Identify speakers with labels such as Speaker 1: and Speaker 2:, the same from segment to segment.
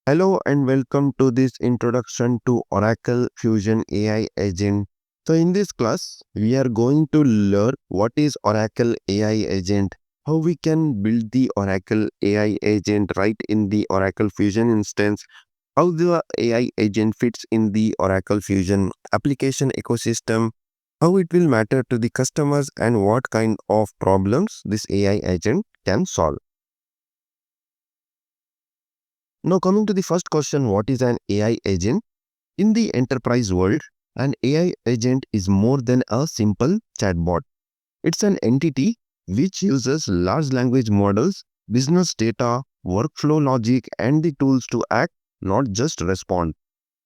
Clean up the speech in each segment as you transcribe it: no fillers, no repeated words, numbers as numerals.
Speaker 1: Hello and welcome to this introduction to Oracle Fusion AI Agent. So in this class, we are going to learn what is Oracle AI Agent, how we can build the Oracle AI Agent right in the Oracle Fusion instance, how the AI agent fits in the Oracle Fusion application ecosystem, how it will matter to the customers and what kind of problems this AI agent can solve. Now coming to the first question, what is an AI agent? In the enterprise world, an AI agent is more than a simple chatbot. It's an entity which uses large language models, business data, workflow logic, and the tools to act, not just respond.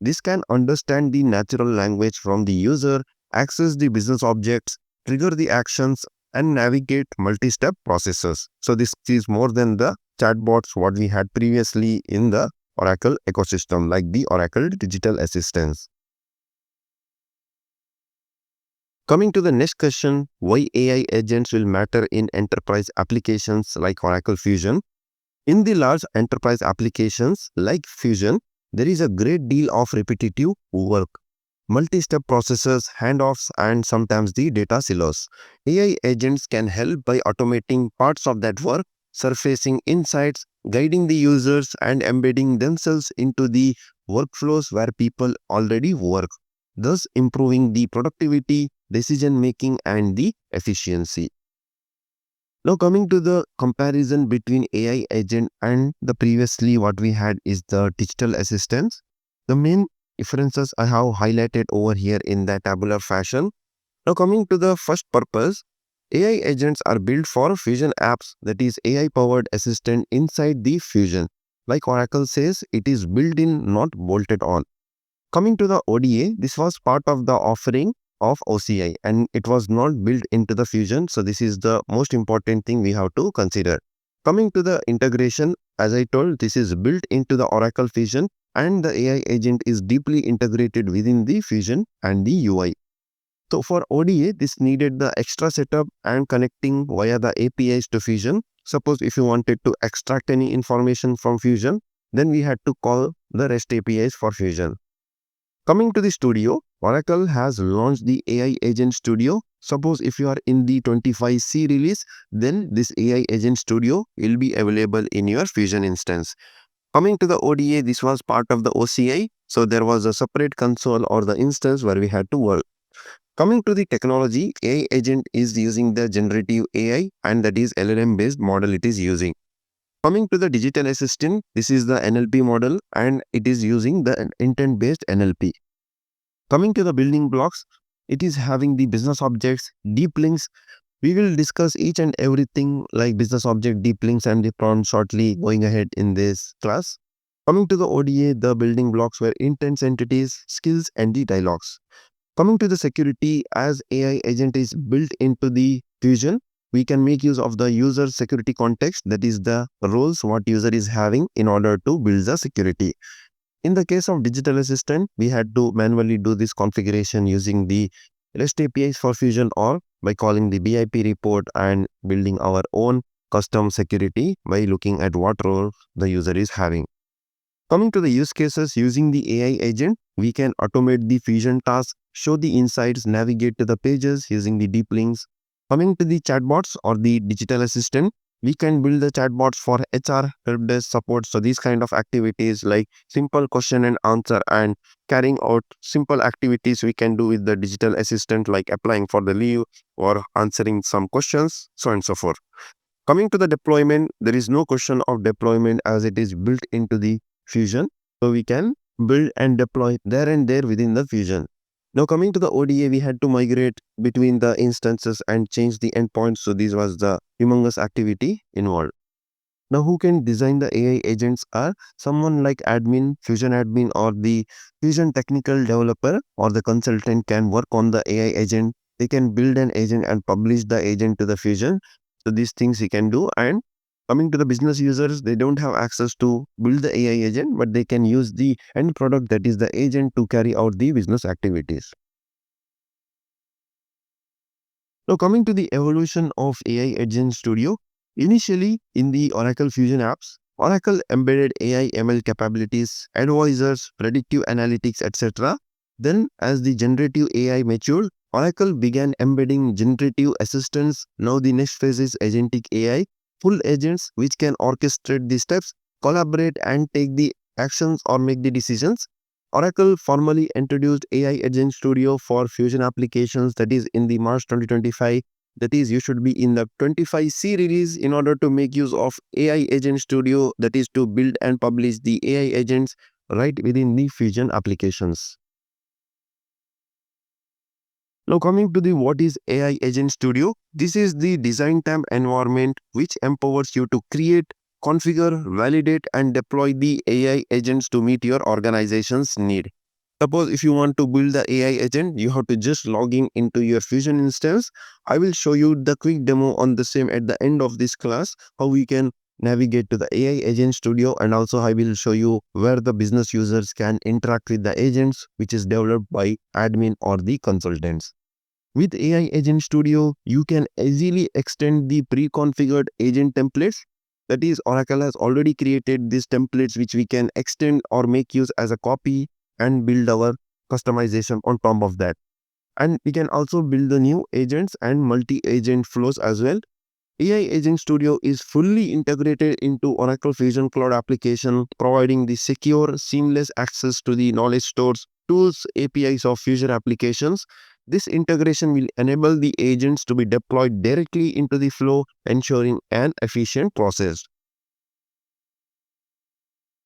Speaker 1: This can understand the natural language from the user, access the business objects, trigger the actions, and navigate multi-step processes. So this is more than the chatbots what we had previously in the Oracle ecosystem, like the Oracle Digital Assistants. Coming to the next question, why AI agents will matter in enterprise applications like Oracle Fusion? In the large enterprise applications like Fusion, there is a great deal of repetitive work, multi-step processes, handoffs, and sometimes the data silos. AI agents can help by automating parts of that work, surfacing insights, guiding the users, and embedding themselves into the workflows where people already work, thus improving the productivity, decision making, and the efficiency. Now coming to the comparison between AI agent and the previously what we had is the digital assistants. The main differences I have highlighted over here in the tabular fashion. Now coming to the first purpose, AI agents are built for Fusion apps, that is AI powered assistant inside the Fusion. Like Oracle says, it is built in, not bolted on. Coming to the ODA, this was part of the offering of OCI and it was not built into the Fusion. So this is the most important thing we have to consider. Coming to the integration, as I told, this is built into the Oracle Fusion and the AI agent is deeply integrated within the Fusion and the UI. So for ODA, this needed the extra setup and connecting via the APIs to Fusion. Suppose if you wanted to extract any information from Fusion, then we had to call the REST APIs for Fusion. Coming to the studio, Oracle has launched the AI Agent Studio. Suppose if you are in the 25C release, then this AI Agent Studio will be available in your Fusion instance. Coming to the ODA, this was part of the OCI. So there was a separate console or the instance where we had to work. Coming to the technology, AI Agent is using the generative AI and that is LLM based model it is using. Coming to the digital assistant, this is the NLP model and it is using the intent based NLP. Coming to the building blocks, it is having the business objects, deep links. We will discuss each and everything like business object, deep links and the prompt shortly going ahead in this class. Coming to the ODA, the building blocks were intents entities, skills and the dialogues. Coming to the security, as AI agent is built into the Fusion, we can make use of the user security context, that is the roles what user is having in order to build the security. In the case of digital assistant, we had to manually do this configuration using the REST APIs for Fusion or by calling the BIP report and building our own custom security by looking at what role the user is having. Coming to the use cases, using the AI agent, we can automate the Fusion tasks, show the insights, navigate to the pages using the deep links. Coming to the chatbots or the digital assistant, we can build the chatbots for HR, help desk support. So these kind of activities like simple question and answer and carrying out simple activities we can do with the digital assistant like applying for the leave or answering some questions, so on and so forth. Coming to the deployment, there is no question of deployment as it is built into the Fusion. So we can build and deploy there and there within the Fusion. Now coming to the ODA, we had to migrate between the instances and change the endpoints. So this was the humongous activity involved. Now who can design the AI agents are someone like admin, Fusion admin or the Fusion technical developer or the consultant can work on the AI agent. They can build an agent and publish the agent to the Fusion. So these things he can do. And coming to the business users, they don't have access to build the AI agent, but they can use the end product that is the agent to carry out the business activities. Now coming to the evolution of AI Agent Studio, initially in the Oracle Fusion apps, Oracle embedded AI ML capabilities, advisors, predictive analytics, etc. Then, as the generative AI matured, Oracle began embedding generative assistants. Now, the next phase is agentic AI, full agents which can orchestrate the steps, collaborate, and take the actions or make the decisions. Oracle formally introduced AI Agent Studio for Fusion applications, that is in the March 2025. That is, you should be in the 25C release in order to make use of AI Agent Studio, that is to build and publish the AI agents right within the Fusion applications. Now coming to the what is AI Agent Studio, this is the design time environment which empowers you to create, configure, validate and deploy the AI agents to meet your organization's need. Suppose if you want to build the AI agent, you have to just log in into your Fusion instance. I will show you the quick demo on the same at the end of this class, how we can navigate to the AI Agent Studio, and also I will show you where the business users can interact with the agents which is developed by admin or the consultants. With AI Agent Studio, you can easily extend the pre-configured agent templates. That is, Oracle has already created these templates which we can extend or make use as a copy and build our customization on top of that. And we can also build the new agents and multi-agent flows as well. AI Agent Studio is fully integrated into Oracle Fusion Cloud application, providing the secure, seamless access to the knowledge stores, tools, APIs of Fusion applications. This integration will enable the agents to be deployed directly into the flow, ensuring an efficient process.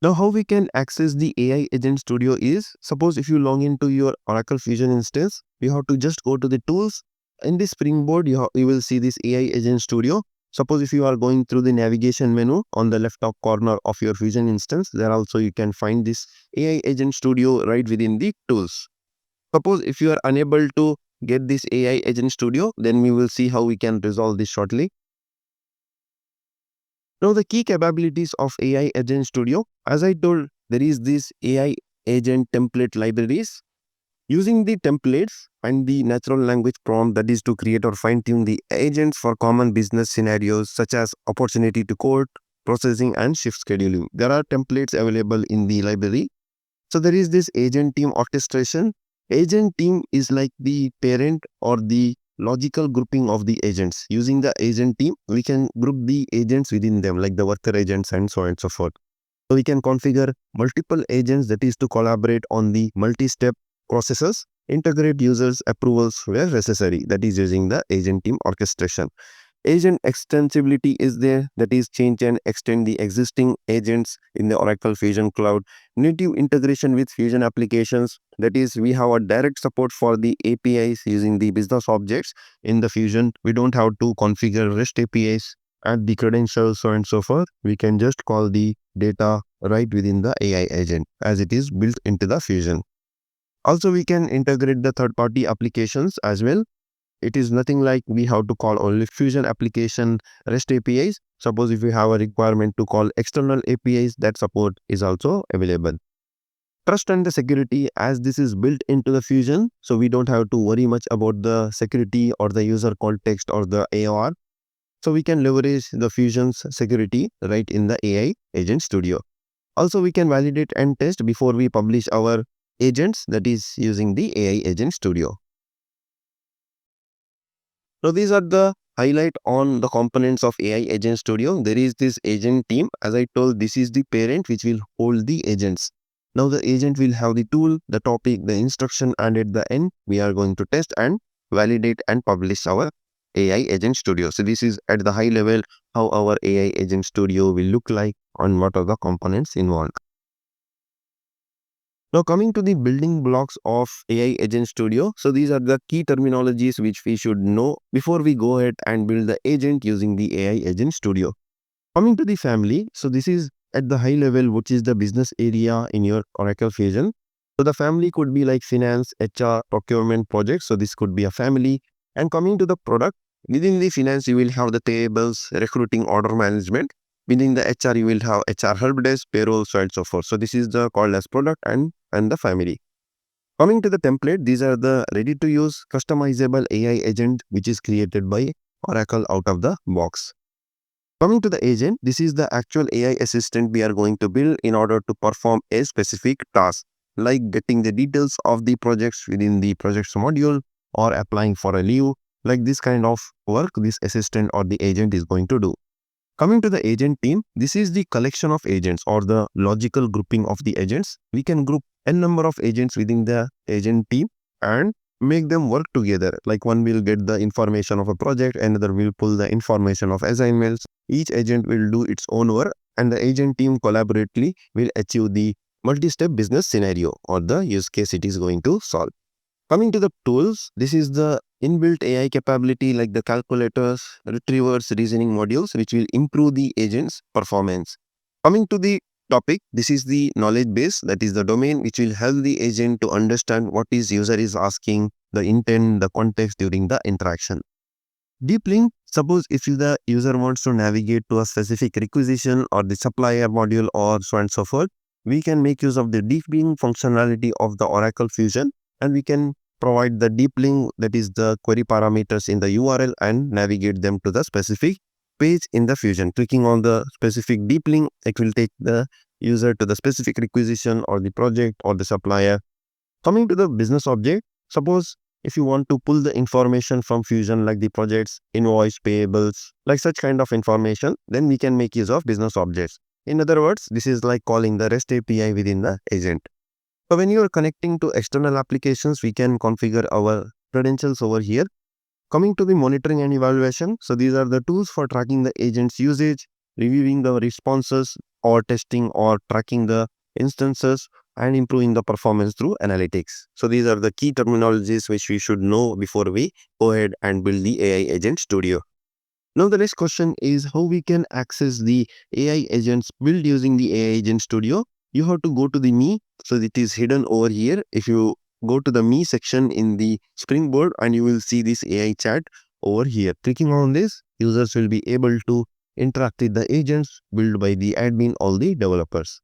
Speaker 1: Now, how we can access the AI Agent Studio is, suppose if you log into your Oracle Fusion instance, you have to just go to the tools. In this springboard, you will see this AI Agent Studio. Suppose if you are going through the navigation menu on the left top corner of your Fusion instance, there also you can find this AI Agent Studio right within the tools. Suppose if you are unable to get this AI Agent Studio, then we will see how we can resolve this shortly. Now the key capabilities of AI Agent Studio, as I told, there is this AI agent template libraries. Using the templates and the natural language prompt, that is to create or fine tune the agents for common business scenarios such as opportunity to quote, processing and shift scheduling. There are templates available in the library. So there is this agent team orchestration. Agent team is like the parent or the logical grouping of the agents. Using the agent team, we can group the agents within them, like the worker agents and so on and so forth. So we can configure multiple agents, that is to collaborate on the multi-step processes, integrate users' approvals where necessary, that is using the agent team orchestration. Agent extensibility is there, that is change and extend the existing agents in the Oracle Fusion Cloud. Native integration with Fusion applications, that is we have a direct support for the APIs using the business objects in the Fusion. We don't have to configure REST APIs, add the credentials, so on and so forth. We can just call the data right within the AI agent as it is built into the Fusion. Also, we can integrate the third-party applications as well. It is nothing like we have to call only Fusion application REST APIs. Suppose if we have a requirement to call external APIs, that support is also available. Trust and the security, as this is built into the Fusion, so we don't have to worry much about the security or the user context or the AOR. So we can leverage the Fusion's security right in the AI Agent Studio. Also, we can validate and test before we publish our agents, that is using the AI Agent Studio. Now, these are the highlight on the components of AI Agent Studio. There is this agent team. As I told, this is the parent which will hold the agents. Now, the agent will have the tool, the topic, the instruction, and at the end, we are going to test and validate and publish our AI Agent Studio. So, this is at the high level how our AI Agent Studio will look like and what are the components involved. Now coming to the building blocks of AI Agent Studio. So these are the key terminologies which we should know before we go ahead and build the agent using the AI Agent Studio. Coming to the family. So this is at the high level, which is the business area in your Oracle Fusion. So the family could be like finance, HR, procurement projects. So this could be a family. And coming to the product, within the finance, you will have the tables, recruiting, order management. Within the HR, you will have HR help desk, payroll, so on and so forth. So this is the called as product and the family. Coming to the template, these are the ready to use customizable AI agent which is created by Oracle out of the box. Coming to the agent, this is the actual AI assistant we are going to build in order to perform a specific task, like getting the details of the projects within the projects module or applying for a leave. Like this kind of work, this assistant or the agent is going to do. Coming to the agent team, this is the collection of agents or the logical grouping of the agents. We can group n number of agents within the agent team and make them work together. Like one will get the information of a project, another will pull the information of assignments. Each agent will do its own work and the agent team collaboratively will achieve the multi-step business scenario or the use case it is going to solve. Coming to the tools, this is the inbuilt AI capability like the calculators, retrievers, reasoning modules, which will improve the agent's performance. Coming to the topic, this is the knowledge base, that is the domain, which will help the agent to understand what his user is asking, the intent, the context during the interaction. Deep link, suppose if the user wants to navigate to a specific requisition or the supplier module or so on and so forth, we can make use of the deep link functionality of the Oracle Fusion and we can provide the deep link, that is the query parameters in the URL, and navigate them to the specific page in the Fusion. Clicking on the specific deep link, it will take the user to the specific requisition or the project or the supplier. Coming to the business object, suppose if you want to pull the information from Fusion like the projects, invoice, payables, like such kind of information, then we can make use of business objects. In other words, this is like calling the REST API within the agent. So when you are connecting to external applications, we can configure our credentials over here. Coming to the monitoring and evaluation, so these are the tools for tracking the agent's usage, reviewing the responses, or testing or tracking the instances, and improving the performance through analytics. So these are the key terminologies which we should know before we go ahead and build the AI Agent Studio. Now the next question is how we can access the AI agents built using the AI Agent Studio. You have to go to the Me, so it is hidden over here. If you go to the Me section in the Springboard and you will see this AI chat over here. Clicking on this, users will be able to interact with the agents built by the admin or the developers.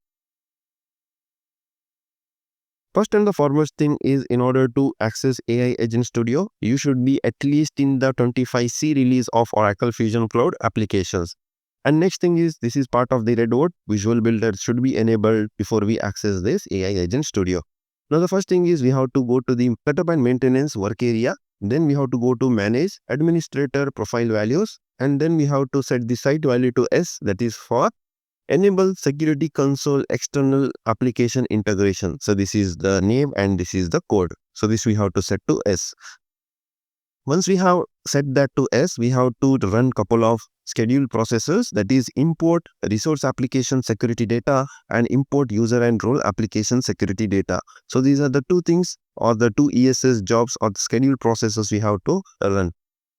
Speaker 1: First and the foremost thing is, in order to access AI Agent Studio, you should be at least in the 25C release of Oracle Fusion Cloud applications. And next thing is, this is part of the Redwood Visual Builder should be enabled before we access this AI Agent Studio. Now the first thing is we have to go to the setup and maintenance work area. Then we have to go to manage administrator profile values. And then we have to set the site value to S, that is for enable security console external application integration. So this is the name and this is the code. So this we have to set to S. Once we have set that to S, we have to run couple of scheduled processes, that is import resource application security data and import user and role application security data. So these are the two things or the two ESS jobs or the scheduled processes we have to run.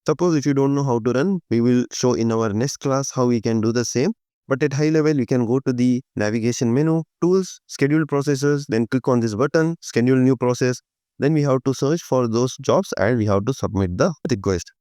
Speaker 1: Suppose if you don't know how to run, we will show in our next class how we can do the same. But at high level, you can go to the navigation menu, tools, schedule processes, then click on this button, schedule new process. Then we have to search for those jobs and we have to submit the request.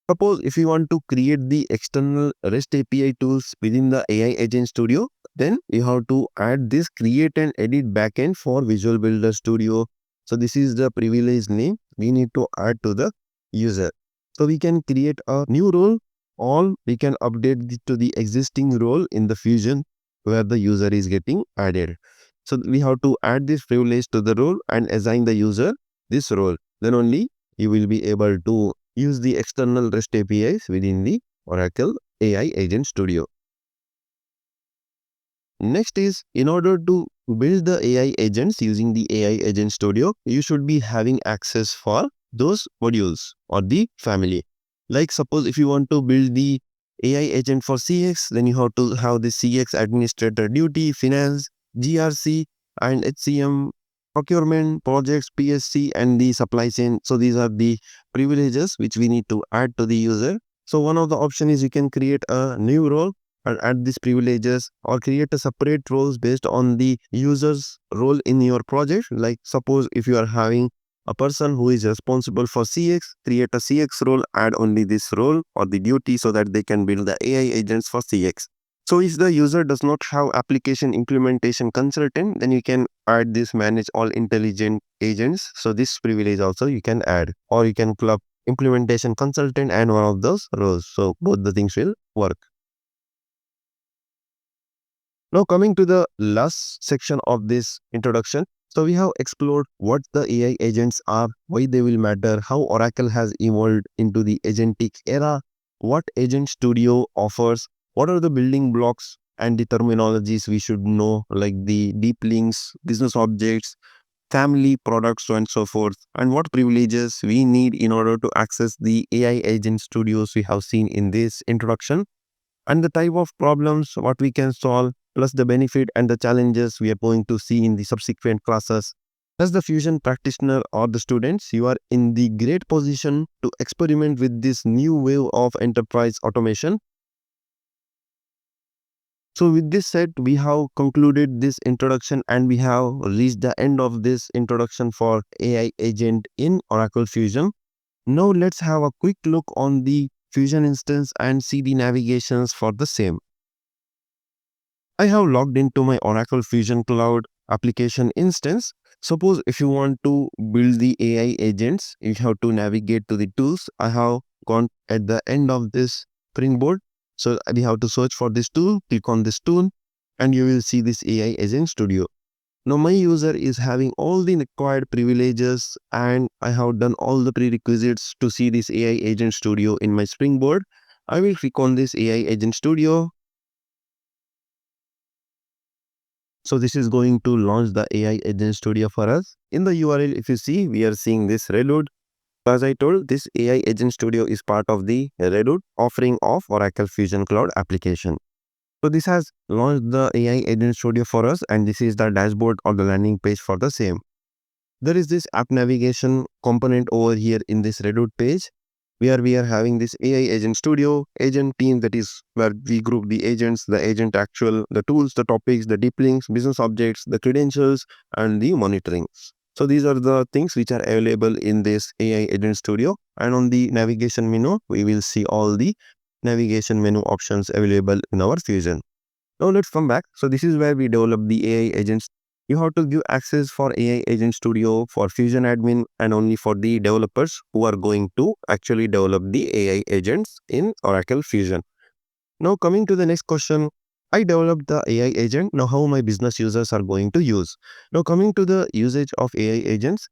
Speaker 1: Suppose if you want to create the external REST API tools within the AI Agent Studio, then you have to add this create and edit backend for Visual Builder Studio. So this is the privilege name we need to add to the user. So we can create a new role or we can update it to the existing role in the Fusion where the user is getting added. So we have to add this privilege to the role and assign the user this role. Then only you will be able to use the external REST APIs within the Oracle AI Agent Studio. Next is, in order to build the AI agents using the AI Agent Studio, you should be having access for those modules or the family. Like suppose if you want to build the AI agent for CX, then you have to have the CX administrator duty, finance, GRC, and HCM, procurement, projects, PSC, and the supply chain. So these are the privileges which we need to add to the user. So one of the option is you can create a new role and add these privileges, or create a separate roles based on the user's role in your project. Like suppose if you are having a person who is responsible for CX, create a CX role, add only this role or the duty so that they can build the AI agents for CX. So if the user does not have application implementation consultant, then you can add this manage all intelligent agents. So this privilege also you can add, or you can club implementation consultant and one of those roles. So both the things will work. Now coming to the last section of this introduction. So we have explored what the AI agents are, why they will matter, how Oracle has evolved into the agentic era, what Agent Studio offers, what are the building blocks and the terminologies we should know, like the deep links, business objects, family products, so and so forth, and what privileges we need in order to access the AI agent studios we have seen in this introduction, and the type of problems what we can solve, plus the benefit and the challenges we are going to see in the subsequent classes. As the Fusion practitioner or the students, you are in the great position to experiment with this new wave of enterprise automation. So with this said, we have concluded this introduction and we have reached the end of this introduction for AI agent in Oracle Fusion. Now let's have a quick look on the Fusion instance and see the navigations for the same. I have logged into my Oracle Fusion Cloud application instance. Suppose if you want to build the AI agents, you have to navigate to the tools. I have gone at the end of this springboard. So we have to search for this tool, click on this tool, and you will see this AI Agent Studio. Now my user is having all the required privileges and I have done all the prerequisites to see this AI Agent Studio in my springboard. I will click on this AI Agent Studio. So this is going to launch the AI Agent Studio for us. In the URL, if you see, we are seeing this Redwood. As I told, this AI Agent Studio is part of the Redwood offering of Oracle Fusion Cloud application. So this has launched the AI Agent Studio for us, and this is the dashboard or the landing page for the same. There is this app navigation component over here in this Redwood page, where we are having this AI Agent Studio, agent team, that is where we group the agents, the agent actual, the tools, the topics, the deep links, business objects, the credentials, and the monitoring. So these are the things which are available in this AI Agent Studio. And on the navigation menu, we will see all the navigation menu options available in our Fusion. Now let's come back. So this is where we develop the AI agents. You have to give access for AI Agent Studio for Fusion admin and only for the developers who are going to actually develop the AI agents in Oracle Fusion. Now coming to the next question, I developed the AI agent. Now how my business users are going to use? Now coming to the usage of AI agents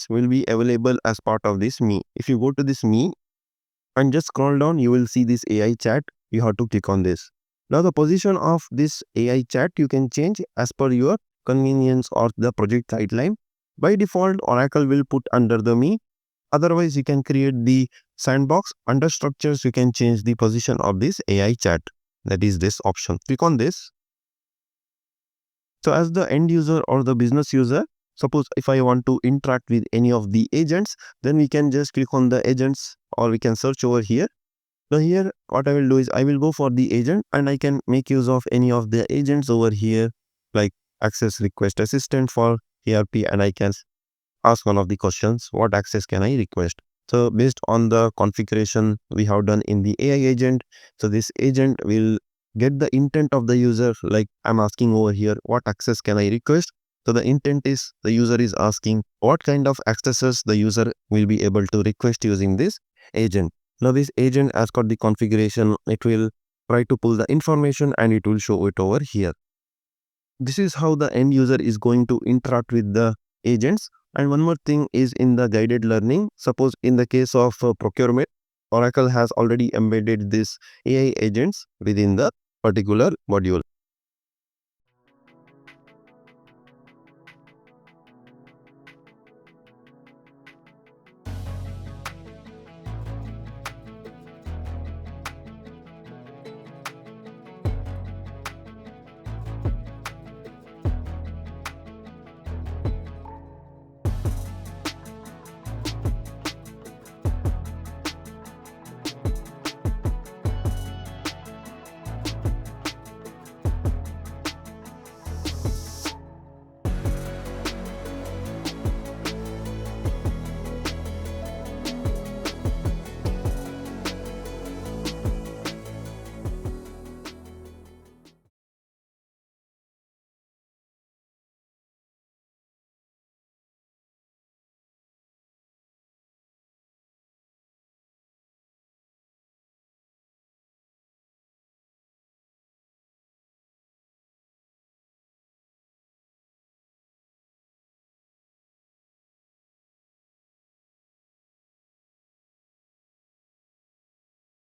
Speaker 1: will be available as part of this Me. If you go to this Me and just scroll down, you will see this AI chat. You have to click on this. Now the position of this AI chat you can change as per your convenience or the project guideline. By default, Oracle will put under the Me. Otherwise, you can create the sandbox. Under structures, you can change the position of this AI chat. That is this option. Click on this. So as the end user or the business user, suppose if I want to interact with any of the agents, then we can just click on the agents or we can search over here. Now here, what I will do is I will go for the agent and I can make use of any of the agents over here, like access request assistant for ERP, and I can ask one of the questions, what access can I request? So based on the configuration we have done in the AI agent, so this agent will get the intent of the user, like I'm asking over here, what access can I request? So the intent is the user is asking what kind of accesses the user will be able to request using this agent. Now this agent, as per the configuration, it will try to pull the information and it will show it over here. This is how the end user is going to interact with the agents. And one more thing is in the guided learning. Suppose in the case of procurement, Oracle has already embedded this AI agents within the particular module.